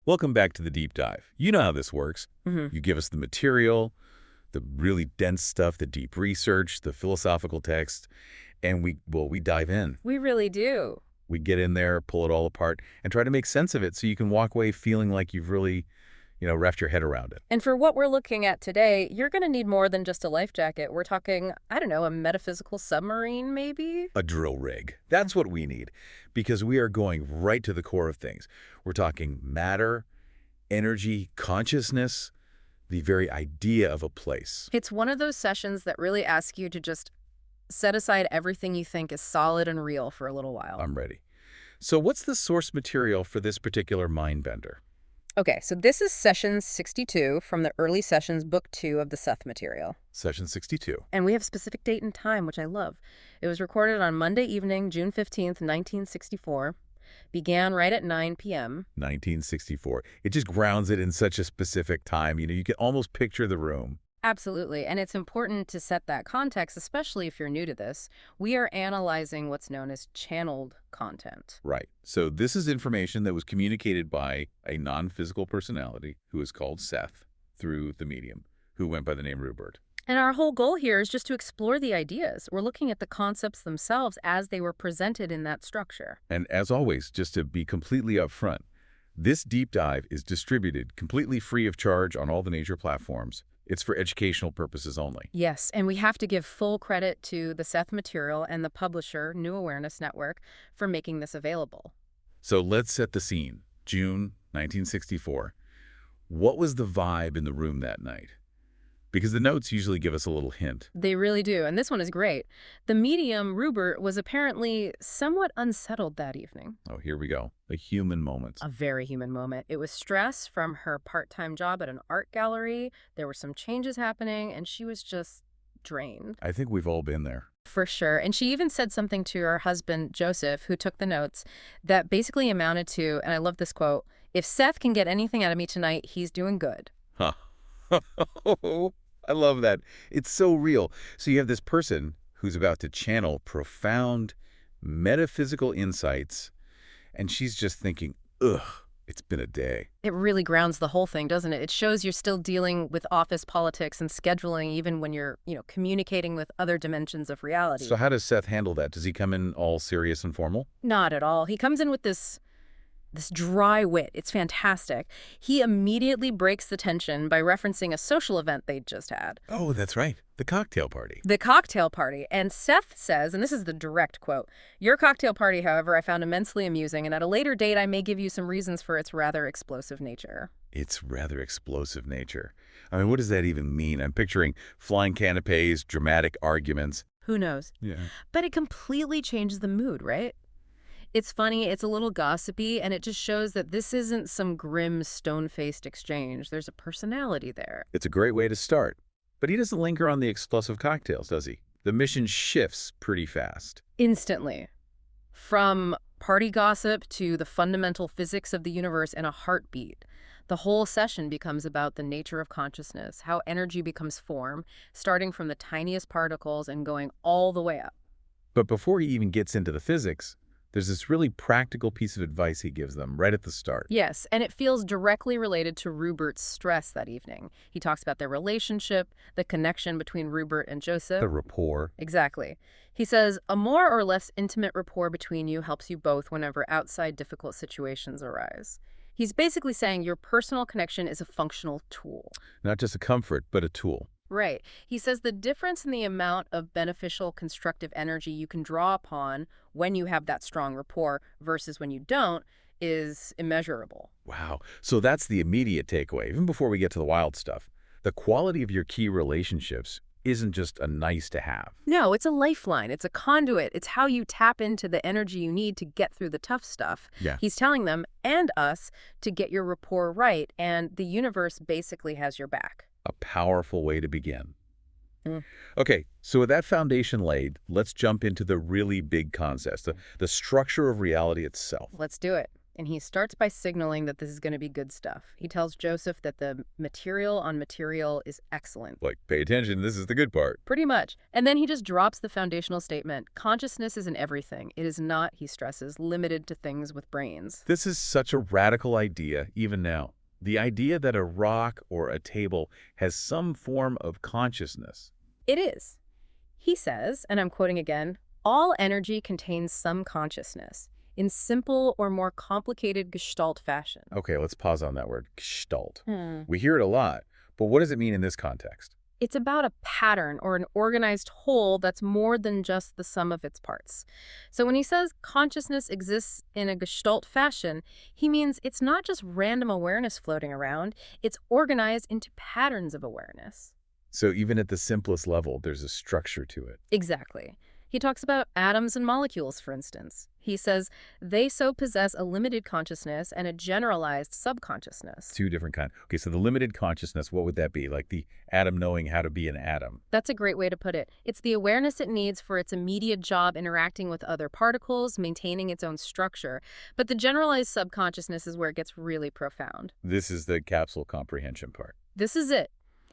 Welcome back to the deep dive. You know how this works. You give us the material, the really dense stuff, the deep research, the philosophical text, and we dive in. We really do. We get in there, pull it all apart, and try to make sense of it so you can walk away feeling like you've really, wrapped your head around it. And for what we're looking at today, you're going to need more than just a life jacket. We're talking, I don't know, a metaphysical submarine, maybe? A drill rig. That's what we need, because we are going right to the core of things. We're talking matter, energy, consciousness, the very idea of a place. It's one of those sessions that really ask you to just set aside everything you think is solid and real for a little while. I'm ready. So what's the source material for this particular mind bender? Okay, so this is session 62 from the early sessions, book 2 of the Seth Material. Session 62. And we have specific date and time, which I love. It was recorded on Monday evening, June 15th, 1964. Began right at 9 p.m. 1964. It just grounds it in such a specific time. You can almost picture the room. Absolutely, and it's important to set that context, especially if you're new to this. We are analyzing what's known as channeled content. Right. So this is information that was communicated by a non-physical personality who is called Seth through the medium, who went by the name Rupert. And our whole goal here is just to explore the ideas. We're looking at the concepts themselves as they were presented in that structure. And as always, just to be completely upfront, this deep dive is distributed completely free of charge on all the major platforms. It's for educational purposes only. Yes, and we have to give full credit to the Seth Material and the publisher, New Awareness Network, for making this available. So let's set the scene. June 1964. What was the vibe in the room that night? Because the notes usually give us a little hint. They really do, and this one is great. The medium, Rupert, was apparently somewhat unsettled that evening. Oh, here we go. A human moment. A very human moment. It was stress from her part-time job at an art gallery. There were some changes happening, and she was just drained. I think we've all been there. For sure. And she even said something to her husband, Joseph, who took the notes, that basically amounted to, and I love this quote, "If Seth can get anything out of me tonight, he's doing good." Huh. I love that. It's so real. So you have this person who's about to channel profound metaphysical insights, and she's just thinking, ugh, it's been a day. It really grounds the whole thing, doesn't it? It shows you're still dealing with office politics and scheduling even when you're, communicating with other dimensions of reality. So how does Seth handle that? Does he come in all serious and formal? Not at all. He comes in with this dry wit. It's fantastic. He immediately breaks the tension by referencing a social event they'd just had. Oh, that's right. The cocktail party. The cocktail party. And Seth says, and this is the direct quote, "Your cocktail party, however, I found immensely amusing, and at a later date I may give you some reasons for its rather explosive nature." Its rather explosive nature. I mean, what does that even mean? I'm picturing flying canapes, dramatic arguments. Who knows? Yeah. But it completely changes the mood, right? It's funny, it's a little gossipy, and it just shows that this isn't some grim, stone-faced exchange. There's a personality there. It's a great way to start. But he doesn't linger on the explosive cocktails, does he? The mission shifts pretty fast. Instantly. From party gossip to the fundamental physics of the universe in a heartbeat. The whole session becomes about the nature of consciousness, how energy becomes form, starting from the tiniest particles and going all the way up. But before he even gets into the physics, there's this really practical piece of advice he gives them right at the start. Yes, and it feels directly related to Rupert's stress that evening. He talks about their relationship, the connection between Rupert and Joseph. The rapport. Exactly. He says, "A more or less intimate rapport between you helps you both whenever outside difficult situations arise." He's basically saying your personal connection is a functional tool. Not just a comfort, but a tool. Right. He says the difference in the amount of beneficial, constructive energy you can draw upon when you have that strong rapport versus when you don't is immeasurable. Wow. So that's the immediate takeaway, even before we get to the wild stuff. The quality of your key relationships isn't just a nice to have. No, it's a lifeline. It's a conduit. It's how you tap into the energy you need to get through the tough stuff. Yeah. He's telling them and us to get your rapport right, and the universe basically has your back. A powerful way to begin. Okay, so with that foundation laid, let's jump into the really big concepts, the structure of reality itself. Let's do it. And he starts by signaling that this is going to be good stuff. He tells Joseph that the material on material is excellent. Like, pay attention, this is the good part. Pretty much. And then he just drops the foundational statement. Consciousness is in everything. It is not, he stresses, limited to things with brains. This is such a radical idea, even now. The idea that a rock or a table has some form of consciousness. It is. He says, and I'm quoting again, all energy contains some consciousness in simple or more complicated gestalt fashion. Okay, let's pause on that word, gestalt. Hmm. We hear it a lot, but what does it mean in this context? It's about a pattern or an organized whole that's more than just the sum of its parts. So when he says consciousness exists in a gestalt fashion, he means it's not just random awareness floating around, it's organized into patterns of awareness. So even at the simplest level, there's a structure to it. Exactly. He talks about atoms and molecules, for instance. He says they so possess a limited consciousness and a generalized subconsciousness. Two different kinds. Okay, so the limited consciousness, what would that be? Like the atom knowing how to be an atom. That's a great way to put it. It's the awareness it needs for its immediate job interacting with other particles, maintaining its own structure. But the generalized subconsciousness is where it gets really profound. This is the capsule comprehension part. This is it.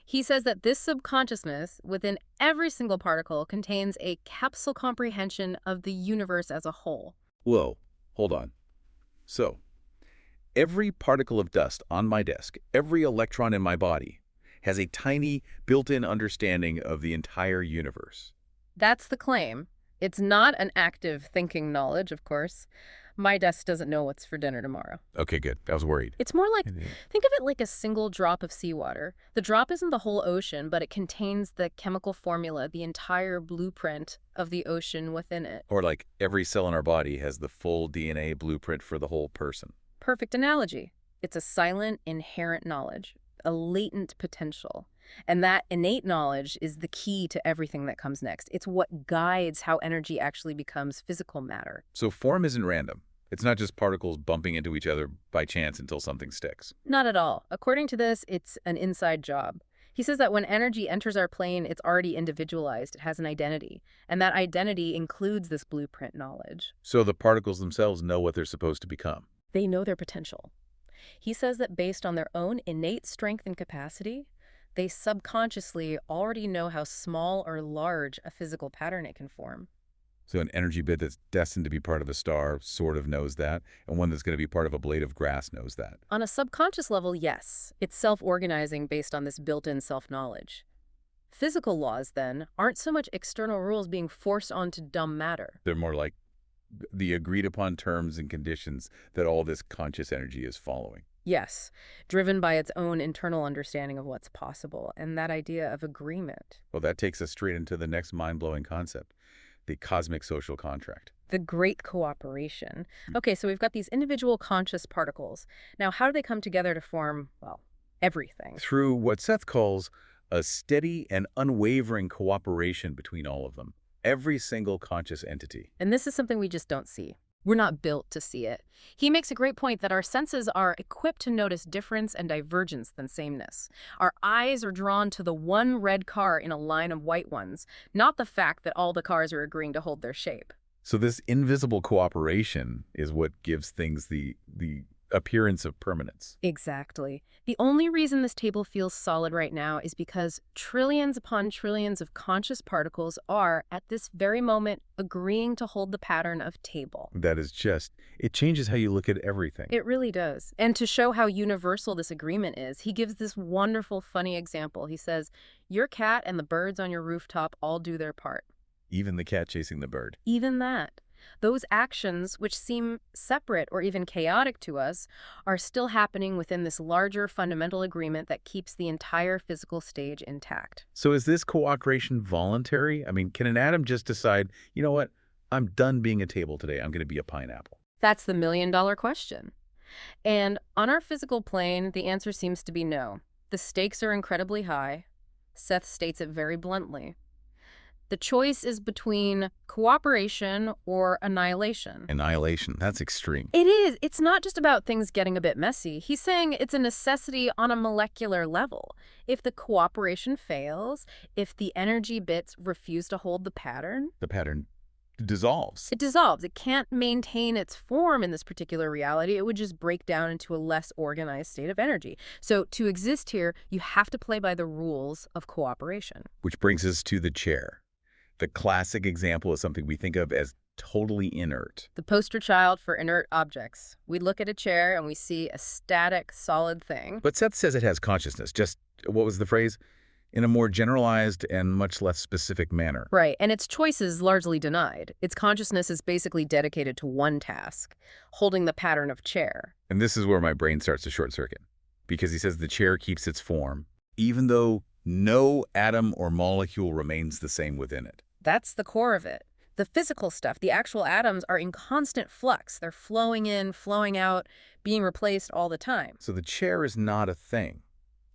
He says that this subconsciousness within every single particle contains a capsule comprehension of the universe as a whole. Whoa, hold on. So, every particle of dust on my desk, every electron in my body, has a tiny built-in understanding of the entire universe. That's the claim. It's not an active thinking knowledge, of course. My desk doesn't know what's for dinner tomorrow. Okay, good. I was worried. It's more like, think of it like a single drop of seawater. The drop isn't the whole ocean, but it contains the chemical formula, the entire blueprint of the ocean within it. Or like every cell in our body has the full DNA blueprint for the whole person. Perfect analogy. It's a silent, inherent knowledge, a latent potential. And that innate knowledge is the key to everything that comes next. It's what guides how energy actually becomes physical matter. So form isn't random. It's not just particles bumping into each other by chance until something sticks. Not at all. According to this, it's an inside job. He says that when energy enters our plane, it's already individualized. It has an identity. And that identity includes this blueprint knowledge. So the particles themselves know what they're supposed to become. They know their potential. He says that based on their own innate strength and capacity, they subconsciously already know how small or large a physical pattern it can form. So an energy bit that's destined to be part of a star sort of knows that, and one that's going to be part of a blade of grass knows that. On a subconscious level, yes. It's self-organizing based on this built-in self-knowledge. Physical laws, then, aren't so much external rules being forced onto dumb matter. They're more like the agreed-upon terms and conditions that all this conscious energy is following. Yes, driven by its own internal understanding of what's possible, and that idea of agreement. Well, that takes us straight into the next mind-blowing concept, the cosmic social contract. The great cooperation. Okay, so we've got these individual conscious particles. Now, how do they come together to form, well, everything? Through what Seth calls a steady and unwavering cooperation between all of them, every single conscious entity. And this is something we just don't see. We're not built to see it. He makes a great point that our senses are equipped to notice difference and divergence than sameness. Our eyes are drawn to the one red car in a line of white ones, not the fact that all the cars are agreeing to hold their shape. So this invisible cooperation is what gives things the appearance of permanence. Exactly. The only reason this table feels solid right now is because trillions upon trillions of conscious particles are, at this very moment, agreeing to hold the pattern of table. That is just, it changes how you look at everything. It really does. And to show how universal this agreement is, he gives this wonderful, funny example. He says, your cat and the birds on your rooftop all do their part. Even the cat chasing the bird. Even that. Those actions, which seem separate or even chaotic to us, are still happening within this larger fundamental agreement that keeps the entire physical stage intact. So is this cooperation voluntary? I mean, can an atom just decide, you know what, I'm done being a table today, I'm going to be a pineapple? That's the million-dollar question. And on our physical plane, the answer seems to be no. The stakes are incredibly high. Seth states it very bluntly. The choice is between cooperation or annihilation. Annihilation, that's extreme. It is. It's not just about things getting a bit messy. He's saying it's a necessity on a molecular level. If the cooperation fails, if the energy bits refuse to hold the pattern, dissolves. It dissolves. It can't maintain its form in this particular reality. It would just break down into a less organized state of energy. So to exist here, you have to play by the rules of cooperation. Which brings us to the chair. The classic example is something we think of as totally inert. The poster child for inert objects. We look at a chair and we see a static, solid thing. But Seth says it has consciousness, just, what was the phrase? In a more generalized and much less specific manner. Right, and its choice is largely denied. Its consciousness is basically dedicated to one task, holding the pattern of chair. And this is where my brain starts to short circuit, because he says the chair keeps its form, even though no atom or molecule remains the same within it. That's the core of it. The physical stuff, the actual atoms, are in constant flux. They're flowing in, flowing out, being replaced all the time. So the chair is not a thing.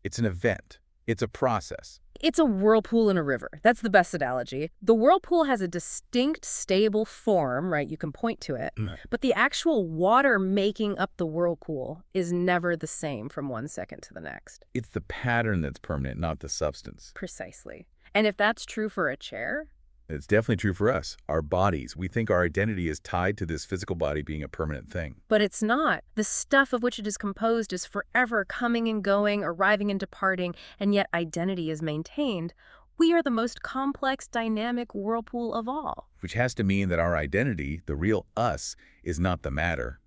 It's an event. It's a process. It's a whirlpool in a river. That's the best analogy. The whirlpool has a distinct, stable form, right? You can point to it. But the actual water making up the whirlpool is never the same from one second to the next. It's the pattern that's permanent, not the substance. Precisely. And if that's true for a chair, It's definitely true for us. Our bodies. We think our identity is tied to this physical body being a permanent thing. but it's not. The stuff of which it is composed is forever coming and going, arriving and departing, and yet identity is maintained. We are the most complex, dynamic whirlpool of all. Which has to mean that our identity, the real us, is not the matter.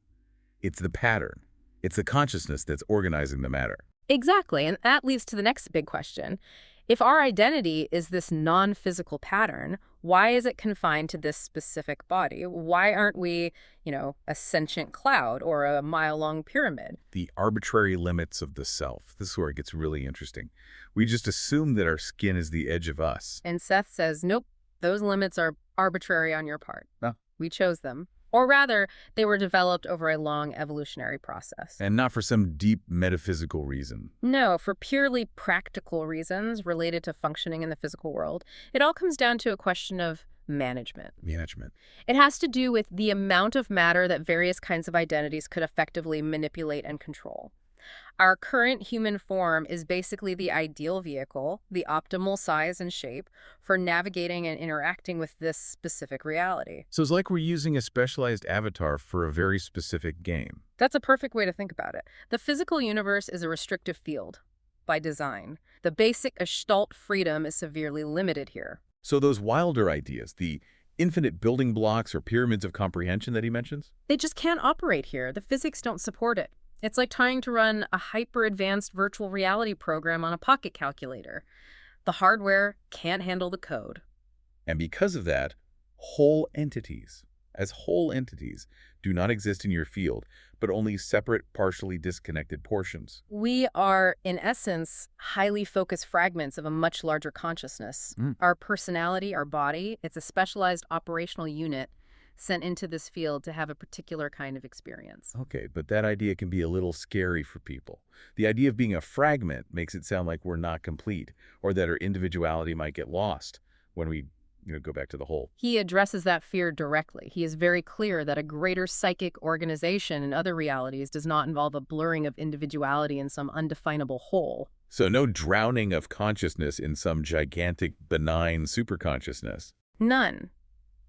It's the pattern. It's the consciousness that's organizing the matter. Exactly, and that leads to the next big question. If our identity is this non-physical pattern, why is it confined to this specific body? Why aren't we, a sentient cloud or a mile-long pyramid? The arbitrary limits of the self. This is where it gets really interesting. We just assume that our skin is the edge of us. And Seth says, nope, those limits are arbitrary on your part. No. We chose them. Or rather, they were developed over a long evolutionary process. And not for some deep metaphysical reason. No, for purely practical reasons related to functioning in the physical world. It all comes down to a question of management. Management. It has to do with the amount of matter that various kinds of identities could effectively manipulate and control. Our current human form is basically the ideal vehicle, the optimal size and shape, for navigating and interacting with this specific reality. So it's like we're using a specialized avatar for a very specific game. That's a perfect way to think about it. The physical universe is a restrictive field by design. The basic gestalt freedom is severely limited here. So those wilder ideas, the infinite building blocks or pyramids of comprehension that he mentions? They just can't operate here. The physics don't support it. It's like trying to run a hyper-advanced virtual reality program on a pocket calculator. The hardware can't handle the code. And because of that, whole entities, do not exist in your field, but only separate, partially disconnected portions. We are, in essence, highly focused fragments of a much larger consciousness. Our personality, our body, it's a specialized operational unit sent into this field to have a particular kind of experience. Okay, but that idea can be a little scary for people. The idea of being a fragment makes it sound like we're not complete, or that our individuality might get lost when we go back to the whole. He addresses that fear directly. He is very clear that a greater psychic organization in other realities does not involve a blurring of individuality in some undefinable whole. So no drowning of consciousness in some gigantic, benign superconsciousness. None.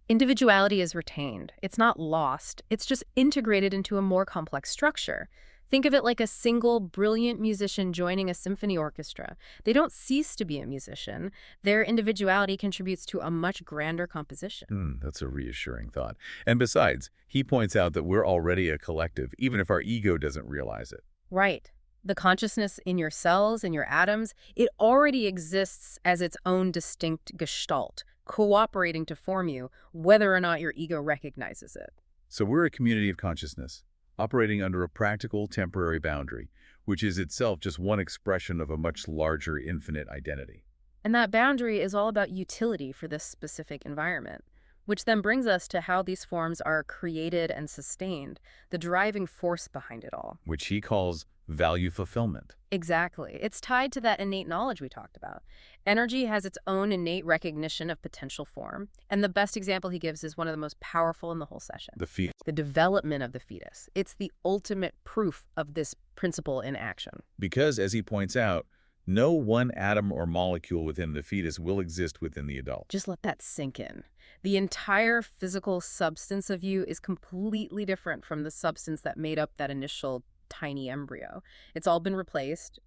Individuality is retained. It's not lost. It's just integrated into a more complex structure. Think of it like a single, brilliant musician joining a symphony orchestra. They don't cease to be a musician. Their individuality contributes to a much grander composition. That's a reassuring thought. And besides, he points out that we're already a collective, even if our ego doesn't realize it. Right. The consciousness in your cells, in your atoms, it already exists as its own distinct gestalt, cooperating to form you, whether or not your ego recognizes it. So we're a community of consciousness, operating under a practical, temporary boundary, which is itself just one expression of a much larger, infinite identity. And that boundary is all about utility for this specific environment, which then brings us to how these forms are created and sustained, the driving force behind it all. Which he calls value fulfillment. Exactly. It's tied to that innate knowledge we talked about. Energy has its own innate recognition of potential form, and the best example he gives is one of the most powerful in the whole session. The development of the fetus. It's the ultimate proof of this principle in action. Because, as he points out, No one atom or molecule within the fetus will exist within the adult. Just let that sink in. The entire physical substance of you is completely different from the substance that made up that initial tiny embryo. It's all been replaced,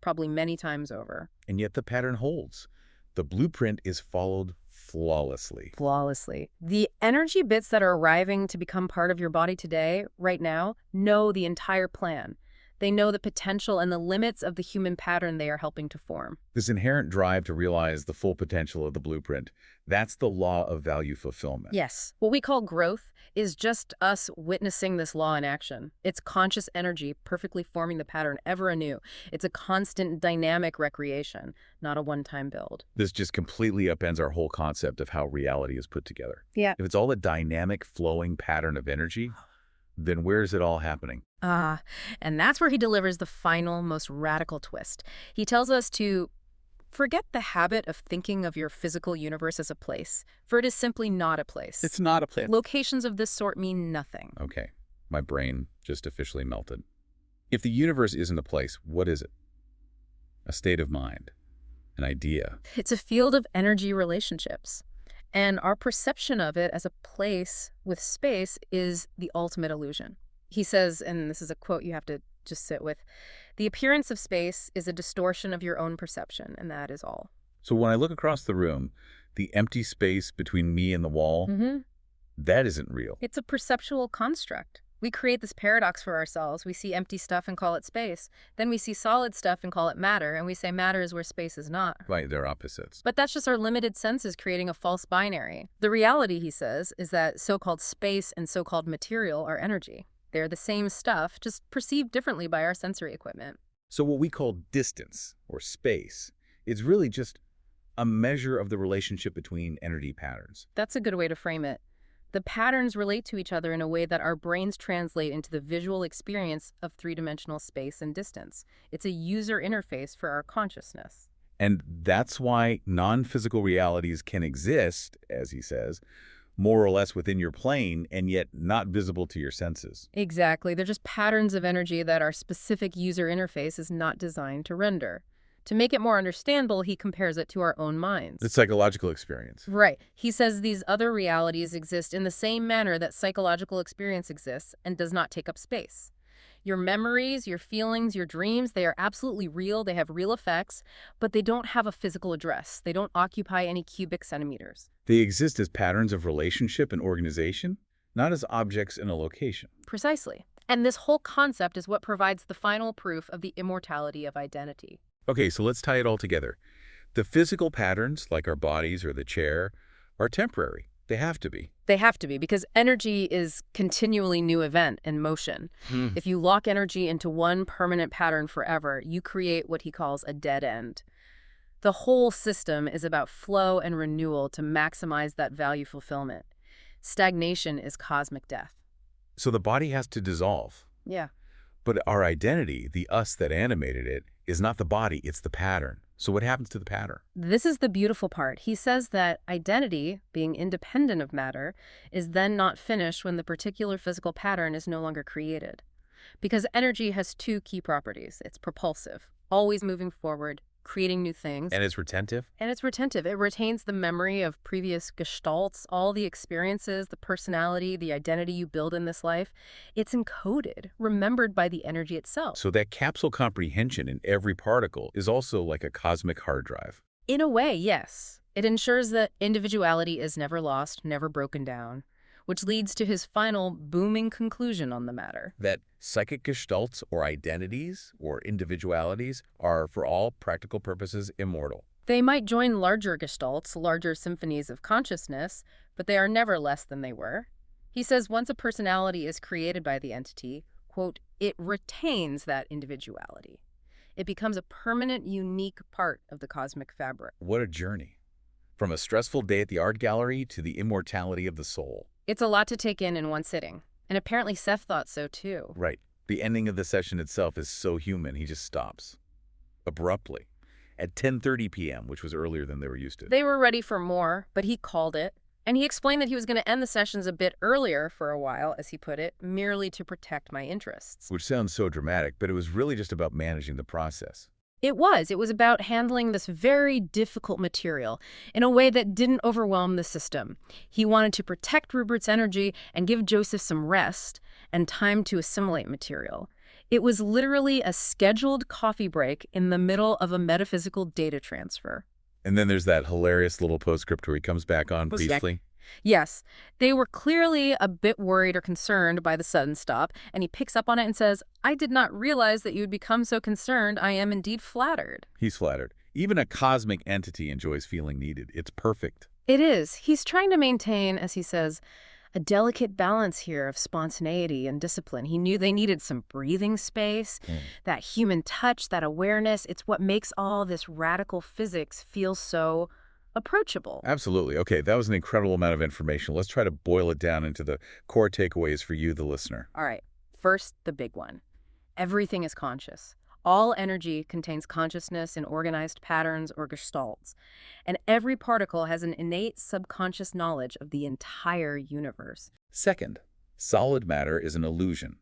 probably many times over. And yet the pattern holds. The blueprint is followed flawlessly. Flawlessly. The energy bits that are arriving to become part of your body today, right now, know the entire plan. They know the potential and the limits of the human pattern they are helping to form. This inherent drive to realize the full potential of the blueprint, that's the law of value fulfillment. Yes. What we call growth is just us witnessing this law in action. It's conscious energy perfectly forming the pattern ever anew. It's a constant dynamic recreation, not a one-time build. This just completely upends our whole concept of how reality is put together. Yeah. If it's all a dynamic, flowing pattern of energy, then where's it all happening? And that's where he delivers the final, most radical twist. He tells us to forget the habit of thinking of your physical universe as a place, for it is simply not a place. It's not a place. Locations of this sort mean nothing. Okay, my brain just officially melted. If the universe isn't a place, what is it? A state of mind, an idea. It's a field of energy relationships. And our perception of it as a place with space is the ultimate illusion. He says, and this is a quote you have to just sit with, "The appearance of space is a distortion of your own perception, and that is all." So when I look across the room, the empty space between me and the wall, that isn't real. It's a perceptual construct. We create this paradox for ourselves. We see empty stuff and call it space. Then we see solid stuff and call it matter, and we say matter is where space is not. Right, they're opposites. But that's just our limited senses creating a false binary. The reality, he says, is that so-called space and so-called material are energy. They're the same stuff, just perceived differently by our sensory equipment. So what we call distance, or space, is really just a measure of the relationship between energy patterns. That's a good way to frame it. The patterns relate to each other in a way that our brains translate into the visual experience of three-dimensional space and distance. It's a user interface for our consciousness. And that's why non-physical realities can exist, as he says, more or less within your plane and yet not visible to your senses. Exactly. They're just patterns of energy that our specific user interface is not designed to render. To make it more understandable, he compares it to our own minds. The psychological experience. Right. He says these other realities exist in the same manner that psychological experience exists and does not take up space. Your memories, your feelings, your dreams, they are absolutely real. They have real effects, but they don't have a physical address. They don't occupy any cubic centimeters. They exist as patterns of relationship and organization, not as objects in a location. Precisely. And this whole concept is what provides the final proof of the immortality of identity. Okay, so let's tie it all together. The physical patterns, like our bodies or the chair, are temporary. They have to be. They have to be, because energy is continually new event and motion. If you lock energy into one permanent pattern forever, you create what he calls a dead end. The whole system is about flow and renewal to maximize that value fulfillment. Stagnation is cosmic death. So the body has to dissolve. Yeah. But our identity, the us that animated it, is not the body, it's the pattern. So what happens to the pattern? This is the beautiful part. He says that identity, being independent of matter, is then not finished when the particular physical pattern is no longer created. Because energy has two key properties. It's propulsive, always moving forward, creating new things. And it's retentive? And it's retentive. It retains the memory of previous gestalts, all the experiences, the personality, the identity you build in this life. It's encoded, remembered by the energy itself. So that capsule comprehension in every particle is also like a cosmic hard drive. In a way, yes. It ensures that individuality is never lost, never broken down, which leads to his final booming conclusion on the matter. That psychic gestalts or identities or individualities are, for all practical purposes, immortal. They might join larger gestalts, larger symphonies of consciousness, but they are never less than they were. He says once a personality is created by the entity, quote, it retains that individuality. It becomes a permanent, unique part of the cosmic fabric. What a journey. From a stressful day at the art gallery to the immortality of the soul. It's a lot to take in one sitting. And apparently Seth thought so too. Right. The ending of the session itself is so human, he just stops. Abruptly. At 10:30 p.m., which was earlier than they were used to. They were ready for more, but he called it. And he explained that he was going to end the sessions a bit earlier for a while, as he put it, merely to protect my interests. Which sounds so dramatic, but it was really just about managing the process. It was. It was about handling this very difficult material in a way that didn't overwhelm the system. He wanted to protect Rupert's energy and give Joseph some rest and time to assimilate material. It was literally a scheduled coffee break in the middle of a metaphysical data transfer. And then there's that hilarious little postscript where he comes back on briefly. Yes, they were clearly a bit worried or concerned by the sudden stop, and he picks up on it and says, "I did not realize that you would become so concerned. I am indeed flattered." He's flattered. Even a cosmic entity enjoys feeling needed. It's perfect. It is. He's trying to maintain, as he says, a delicate balance here of spontaneity and discipline. He knew they needed some breathing space, that human touch, that awareness. It's what makes all this radical physics feel so approachable. Absolutely. Okay, that was an incredible amount of information. Let's try to boil it down into the core takeaways for you, the listener. All right. First, the big one. Everything is conscious. All energy contains consciousness in organized patterns or gestalts, and every particle has an innate subconscious knowledge of the entire universe. Second, solid matter is an illusion.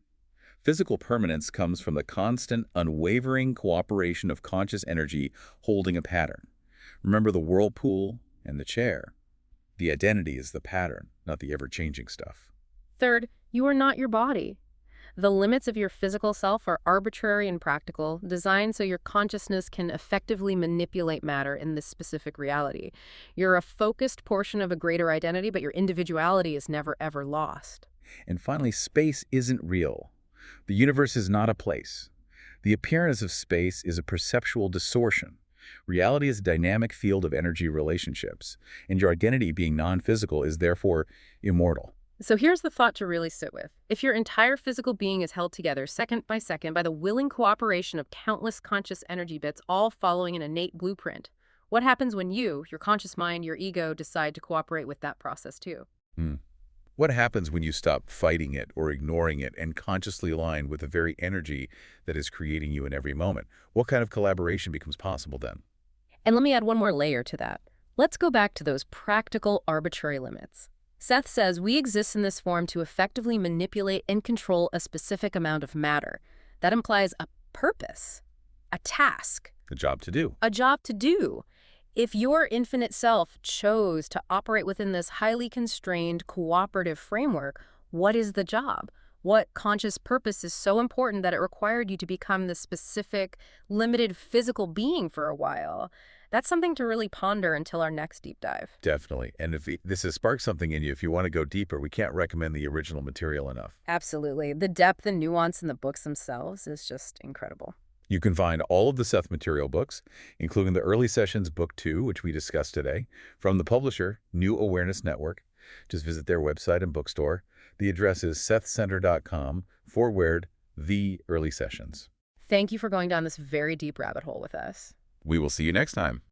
Physical permanence comes from the constant, unwavering cooperation of conscious energy holding a pattern. Remember the whirlpool and the chair. The identity is the pattern, not the ever-changing stuff. Third, you are not your body. The limits of your physical self are arbitrary and practical, designed so your consciousness can effectively manipulate matter in this specific reality. You're a focused portion of a greater identity, but your individuality is never, ever lost. And finally, space isn't real. The universe is not a place. The appearance of space is a perceptual distortion. Reality is a dynamic field of energy relationships, and your identity being non-physical is therefore immortal. So here's the thought to really sit with. If your entire physical being is held together second by second by the willing cooperation of countless conscious energy bits, all following an innate blueprint, what happens when you, your conscious mind, your ego, decide to cooperate with that process too? Hmm. What happens when you stop fighting it or ignoring it and consciously align with the very energy that is creating you in every moment? What kind of collaboration becomes possible then? And let me add one more layer to that. Let's go back to those practical arbitrary limits. Seth says we exist in this form to effectively manipulate and control a specific amount of matter. That implies a purpose, a task. A job to do. A job to do. If your infinite self chose to operate within this highly constrained cooperative framework, what is the job? What conscious purpose is so important that it required you to become this specific, limited physical being for a while? That's something to really ponder until our next deep dive. Definitely. And if this has sparked something in you, if you want to go deeper, we can't recommend the original material enough. Absolutely. The depth and nuance in the books themselves is just incredible. You can find all of the Seth Material books, including the Early Sessions Book 2, which we discussed today, from the publisher, New Awareness Network. Just visit their website and bookstore. The address is sethcenter.com/the early sessions. Thank you for going down this very deep rabbit hole with us. We will see you next time.